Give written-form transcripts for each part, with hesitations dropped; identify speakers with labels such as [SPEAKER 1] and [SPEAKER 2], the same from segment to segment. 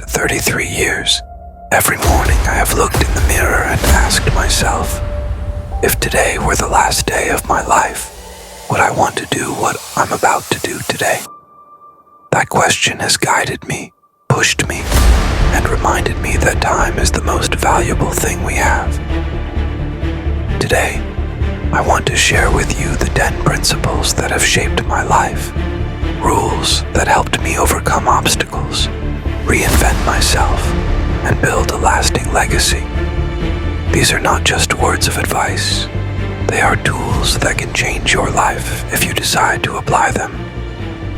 [SPEAKER 1] 33 years, every morning I have looked in the mirror and asked myself, if today were the last day of my life, would I want to do what I'm about to do today? That question has guided me, pushed me, and reminded me that time is the most valuable thing we have. Today, I want to share with you the 10 principles that have shaped my life, rules that helped me overcome obstacles, reinvent myself, and build a lasting legacy. These are not just words of advice. They are tools that can change your life if you decide to apply them.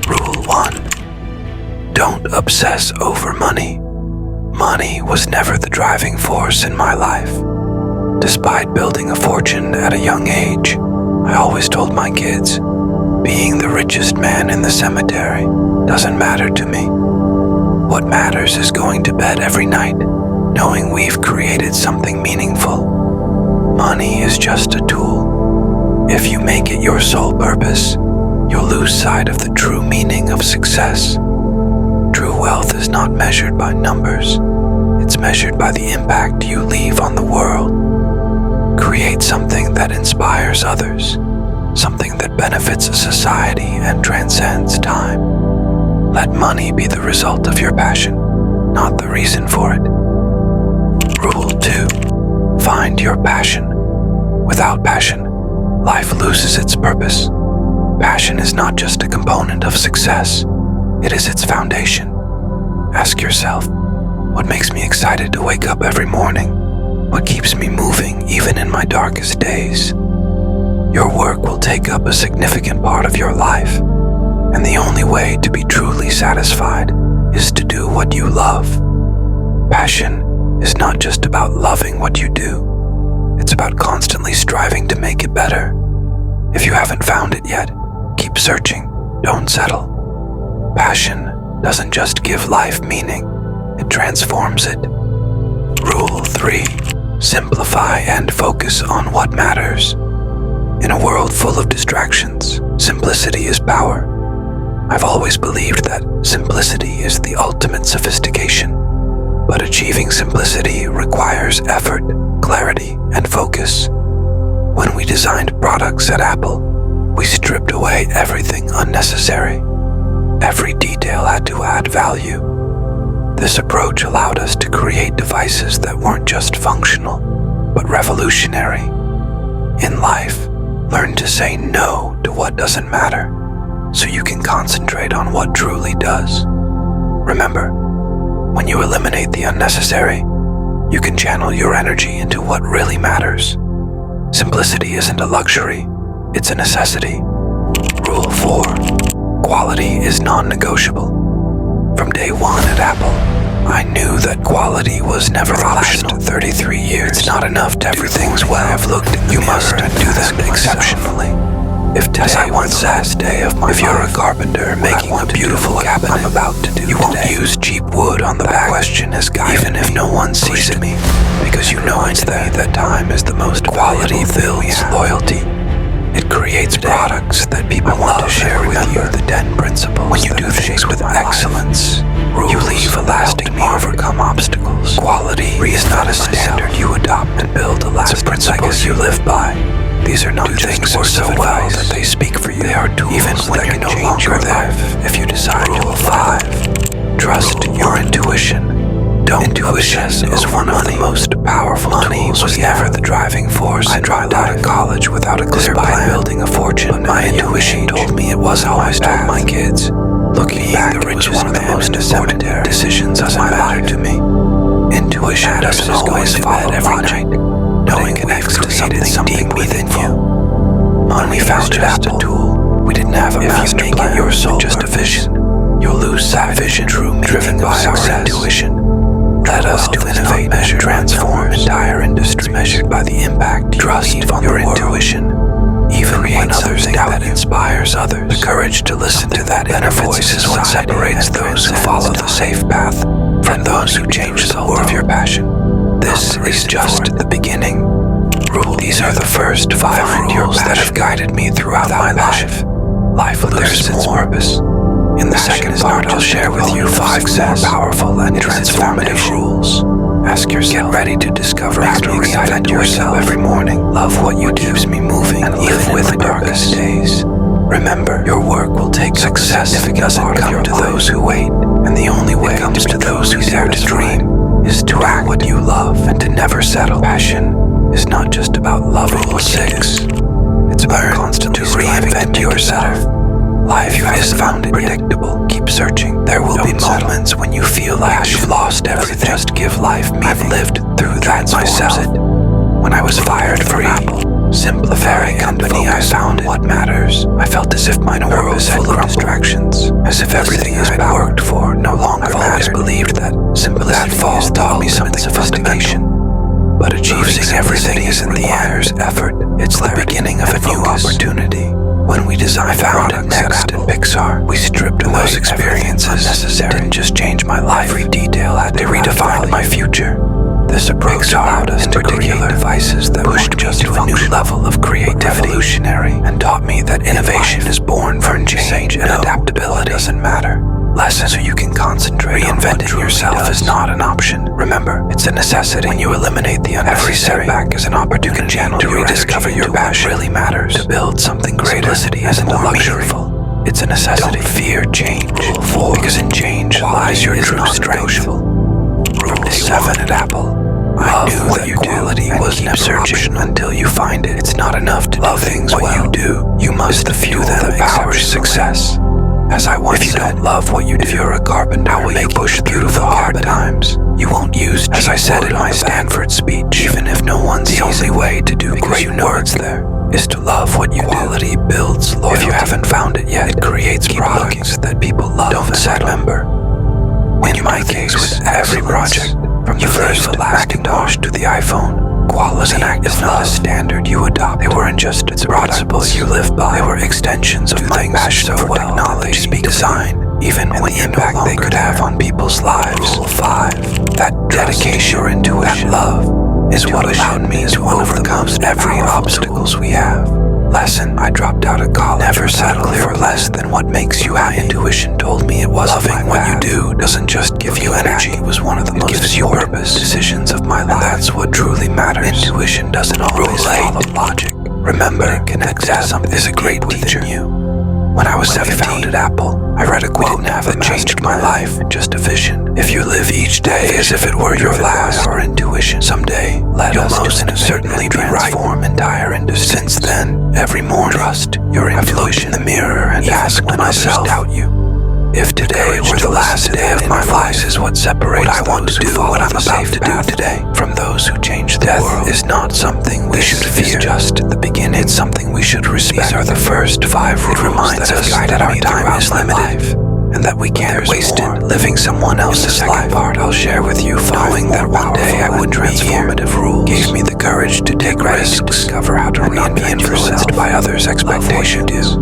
[SPEAKER 1] Rule 1. Don't obsess over money. Money was never the driving force in my life. Despite building a fortune at a young age, I always told my kids, being the richest man in the cemetery doesn't matter to me. What matters is going to bed every night, knowing we've created something meaningful. Money is just a tool. If you make it your sole purpose, you'll lose sight of the true meaning of success. True wealth is not measured by numbers. It's measured by the impact you leave on the world. Create something that inspires others, something that benefits society and transcends time. Let money be the result of your passion, not the reason for it. Rule 2. Find your passion. Without passion, life loses its purpose. Passion is not just a component of success, it is its foundation. Ask yourself, what makes me excited to wake up every morning? What keeps me moving even in my darkest days? Your work will take up a significant part of your life, and the only way to be truly satisfied is to do what you love. Passion is not just about loving what you do. It's about constantly striving to make it better. If you haven't found it yet, keep searching, don't settle. Passion doesn't just give life meaning, it transforms it. Rule 3. Simplify and focus on what matters. In a world full of distractions, simplicity is power. I've always believed that simplicity is the ultimate sophistication, but achieving simplicity requires effort, clarity, and focus. When we designed products at Apple, we stripped away everything unnecessary. Every detail had to add value. This approach allowed us to create devices that weren't just functional, but revolutionary. In life, learn to say no to what doesn't matter, so you can concentrate on what truly does. Remember, when you eliminate the unnecessary, you can channel your energy into what really matters. Simplicity isn't a luxury, it's a necessity. Rule 4. Quality is non-negotiable. From day one at Apple, I knew that quality was never optional. 33 years. It's not enough to do things well. I've looked in the mirror and do them exceptionally. If today was the last day of my life, if you're a carpenter making a beautiful cabinet I'm about to do, you won't use cheap wood on the back. Question has guided even if no one sees it, because you know it's there that time is the most quality builds loyalty. It creates products that people want to share with you. The 10 principles. When you do things with excellence, you leave a lasting mark. Overcome obstacles. Quality is not a standard you adopt and build a lasting legacy you live by. These are not just words so well that they speak for you. They are tools even that can change your life if you decide to. Rule 5. Trust your intuition. Intuition is one of the most powerful tools. Was never the driving force. I dropped out of college without a clear plan, building a fortune, but my intuition told me it wasn't. Always told my kids, looking back, it was one of the most important decisions of my life to me. Intuition doesn't always follow every night, knowing connects to something within you. When we founded Apple, we didn't have a master plan, your soul, just a vision. You'll lose that vision, driven by our intuition. Led us to innovate and transform entire industries, measured by the impact you leave on your intuition. Even when others doubt, that inspires others. The courage to listen to that inner voice is what separates those who follow the safe path from those who change the world of your passion. This is just the beginning. These are the first 5 rules that have guided me throughout my life. Life loses its purpose In the second part, I'll share with you 5 more powerful and transformative rules. Ask yourself, get ready to discover how to reinvent yourself every morning. Love what you do, keeps me moving, and live with the darkest days. Remember, your work will take success if it doesn't come to those who wait. And the only way it comes to those who dare to dream is to act what you love and to never settle. Passion is not just about loving Rule 6. It's about constantly reinvent yourself. Life is found predictable. Keep searching. There will be moments when you feel like you've lost everything. Just give life meaning. I've lived through that myself. When I was fired from Apple, the very company I found what matters. I felt as if my world was full of distractions, as if everything I'd worked for no longer mattered. I've always believed that that fall taught me something sophistication. But achieving everything isn't the end. Effort. It's the beginning of a new opportunity. When we designed products Next and Pixar, we stripped away those experiences didn't just change my life. Every detail they redefined my future. This approach allowed us to create devices that pushed me to a new level of creativity, revolutionary, and taught me that innovation is born from change and adaptability. Doesn't matter. Lessons so you can concentrate. Reinventing yourself is not an option. Remember, it's a necessity. When you eliminate the unnecessary, every setback is an opportunity to rediscover your passion. Really matters. To build something greater isn't a luxury. It's a necessity. Don't fear change. Rule 4, because in change lies your true strength. Rule 7 at Apple. I knew that quality was never searching until you find it. It's not enough to love things what you do. You must fuel that powers success. As I once said, if you don't love what you do, if you're a carpenter, how will you push through the hard times? You won't use, as I said in my Stanford speech, even if no one sees the only way to do great work there is to love what you do. Quality builds loyalty. If you haven't found it yet, it creates products that people love. Don't settle. Remember, in my case, with every project, from the first Macintosh to the iPhone, quality is not a standard you adopt. They weren't just principles you live by. They were extensions of my passion for technology, design, even when the impact they could have on people's lives. Rule 5. That dedication, your intuition, that love is what allowed me to overcome every obstacles we have. Lesson: I dropped out of college. Never settle for less than what makes you happy. Intuition told me it was loving what you do doesn't just give you energy. It was one of the most important decisions of my life. And that's what truly matters. Intuition doesn't always follow logic. Remember, it connects to something is a great teacher. When I was 17 at Apple, I read a quote that changed my life. Just a vision. If you live each day as if it were your last, or intuition, someday you'll most certainly transform entire industries. Since then, every morning, trust your intuition in the mirror and ask myself, doubt you. If today were the last day of my life, is what separates what I want to do, what I'm about to do today, from those who change the world. Death is not something we should fear. Just at the beginning, it's something we should respect. These are the first 5 rules. It reminds us that our time is limited, and that we can't waste it living someone else's life. In the second part, I'll share with you 5 knowing that one day I would transformative rules gave me the courage to take risks, discover how to not be influenced by others' expectations,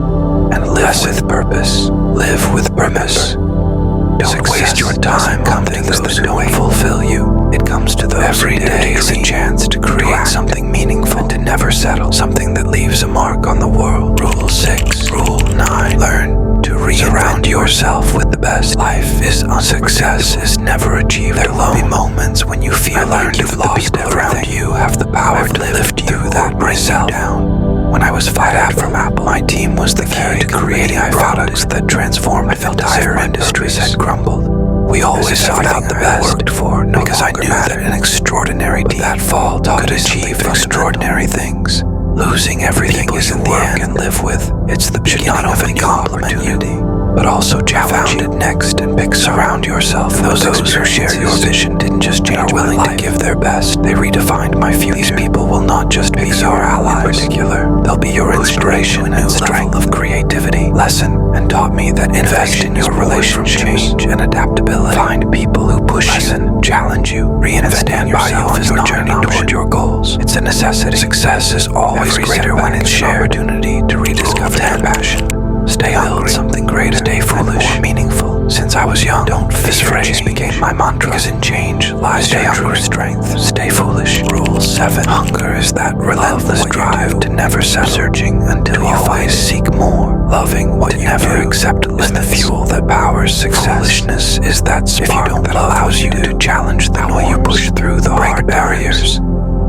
[SPEAKER 1] and live with purpose. Live with purpose. Don't waste your time on things that don't fulfill you. It comes to those every day is a chance to create something meaningful and to never settle. Something that leaves a mark on the world. Rule 6. Rule 9. Learn to surround yourself with the best. Life is success is never achieved alone. There will be moments when you feel like you've lost people around you have the power to lift you that bring you down. When I was fired from Apple, my team was the key to creating products that transformed the entire industries had crumbled. We always sought out the best because I knew that an extraordinary team that fall could achieve extraordinary things. Losing everything isn't the end and live with. It's the beginning of a new opportunity, but also challenge it. Next and pick surround yourself. Those who share your vision didn't just change my life. Are willing to give their best. They redefined my future. These people will not just be your allies. In particular, they'll be your inspiration and strength of creativity. Lesson and taught me that invest in your relationships, change and adaptability. Find people who push you, challenge you, reinvent yourself as your journey toward your goals. It's a necessity. Success is always greater when it's shared. Opportunity to rediscover their passion. Stay hungry, something greater, stay foolish, more meaningful. Since I was young, this phrase became my my mantra, because in change lies your true strength. Stay foolish. Rule 7. Hunger is that relentless drive to never settle, searching until you always seek more. Loving what you never accept limits is the fuel that powers success. Foolishness is that spark that allows you to challenge the norms, you push through the hard barriers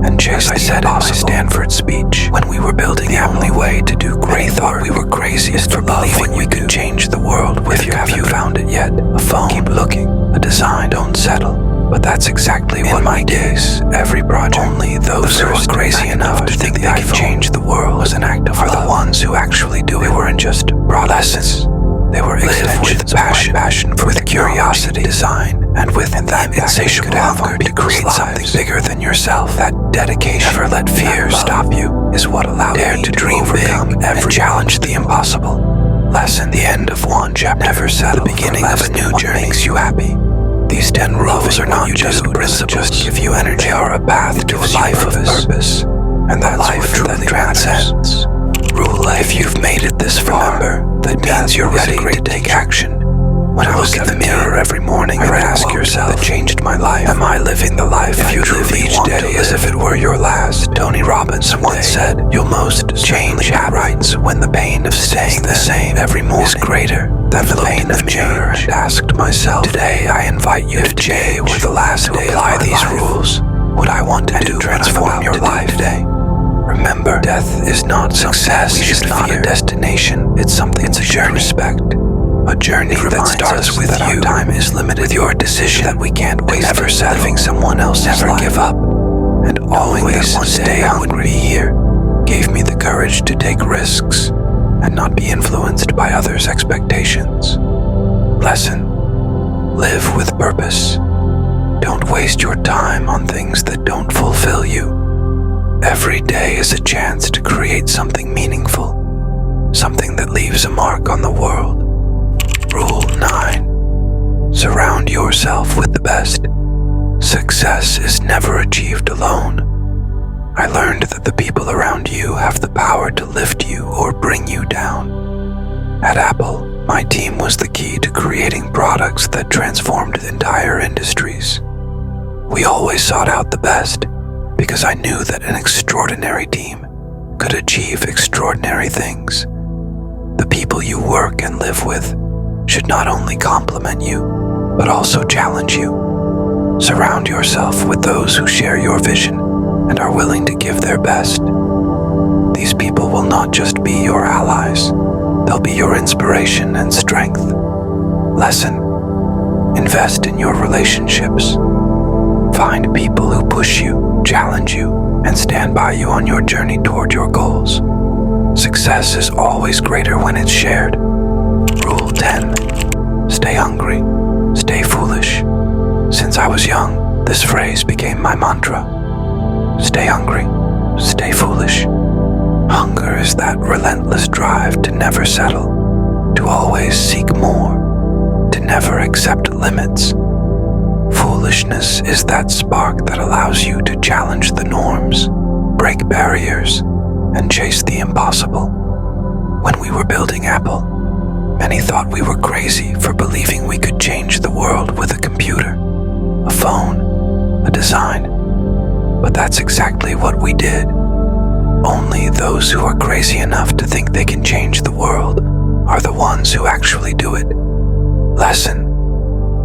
[SPEAKER 1] and chase the impossible. In my Stanford speech, when we were building the only way to do great, thought we were crazy is for believing we could change the world. If you haven't found it yet, a phone, keep looking. A design, don't settle. But that's exactly what my case. Every project, only those who are crazy enough to think they can change the world was an act of love. Are the ones who actually do it. They weren't just broad lessons. They were extensions with passion for the curiosity, design, and with that insatiable hunger to create something bigger than yourself. That dedication, never let fear stop you, is what allowed you to dream big and challenge the impossible. Lesson: the end of one chapter, never settle. The beginning of a new journey makes you happy. These 10 rules are not just principles, just give you energy. They are a path to a life of purpose, and that life that transcends. Rule 8. If you've made it this far, that means you're ready to take action. When I look in the mirror every morning and ask yourself, that changed my life. Am I living the life you live each day as if it were your last? Tony Robbins once said, you'll most change habits when the pain of staying the same every morning is greater than the pain of change. And asked myself, today I invite you to change. Were the last day apply these rules. What I want to do transform your life today. Remember, death is not success. It's not a destination. It's something. It's a journey. Respect. A journey that starts with you. Time is limited. With your decision that we can't waste. Never living someone else's life. Never give up. And always stay hungry. Would be here gave me the courage to take risks and not be influenced by others' expectations. Lesson: live with purpose. Don't waste your time on things that don't fulfill you. Every day is a chance to create something meaningful, something that leaves a mark on the world. Rule 9. Surround yourself with the best. Success is never achieved alone. I learned that the people around you have the power to lift you or bring you down. At Apple, my team was the key to creating products that transformed entire industries. We always sought out the best, because I knew that an extraordinary team could achieve extraordinary things. The people you work and live with should not only compliment you, but also challenge you. Surround yourself with those who share your vision and are willing to give their best. These people will not just be your allies, they'll be your inspiration and strength. Lesson: invest in your relationships. Find people who push you, challenge you, and stand by you on your journey toward your goals. Success is always greater when it's shared. Rule 10. Stay hungry, stay foolish. Since I was young, this phrase became my mantra. Stay hungry, stay foolish. Hunger is that relentless drive to never settle, to always seek more, to never accept limits. Foolishness is that spark that allows you to challenge the norms, break barriers, and chase the impossible. When we were building Apple, many thought we were crazy for believing we could change the world with a computer, a phone, a design. But that's exactly what we did. Only those who are crazy enough to think they can change the world are the ones who actually do it. Lesson: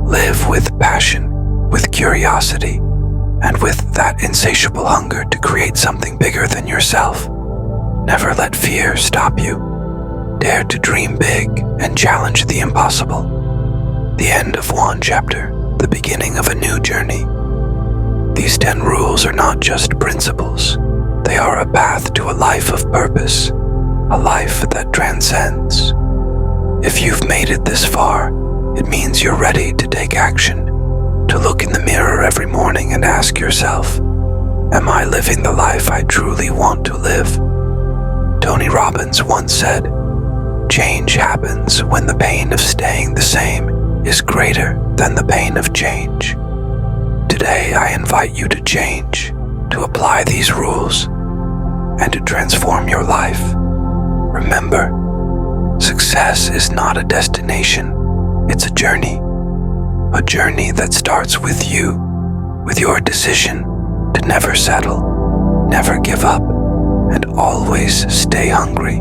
[SPEAKER 1] live with passion, with curiosity, and with that insatiable hunger to create something bigger than yourself. Never let fear stop you. Dare to dream big and challenge the impossible. The end of one chapter, the beginning of a new journey. These 10 rules are not just principles. They are a path to a life of purpose, a life that transcends. If you've made it this far, it means you're ready to take action, to look in the mirror every morning and ask yourself, am I living the life I truly want to live? Tony Robbins once said, change happens when the pain of staying the same is greater than the pain of change. Today I invite you to change, to apply these rules, and to transform your life. Remember, success is not a destination, it's a journey. A journey that starts with you, with your decision to never settle, never give up, and always stay hungry.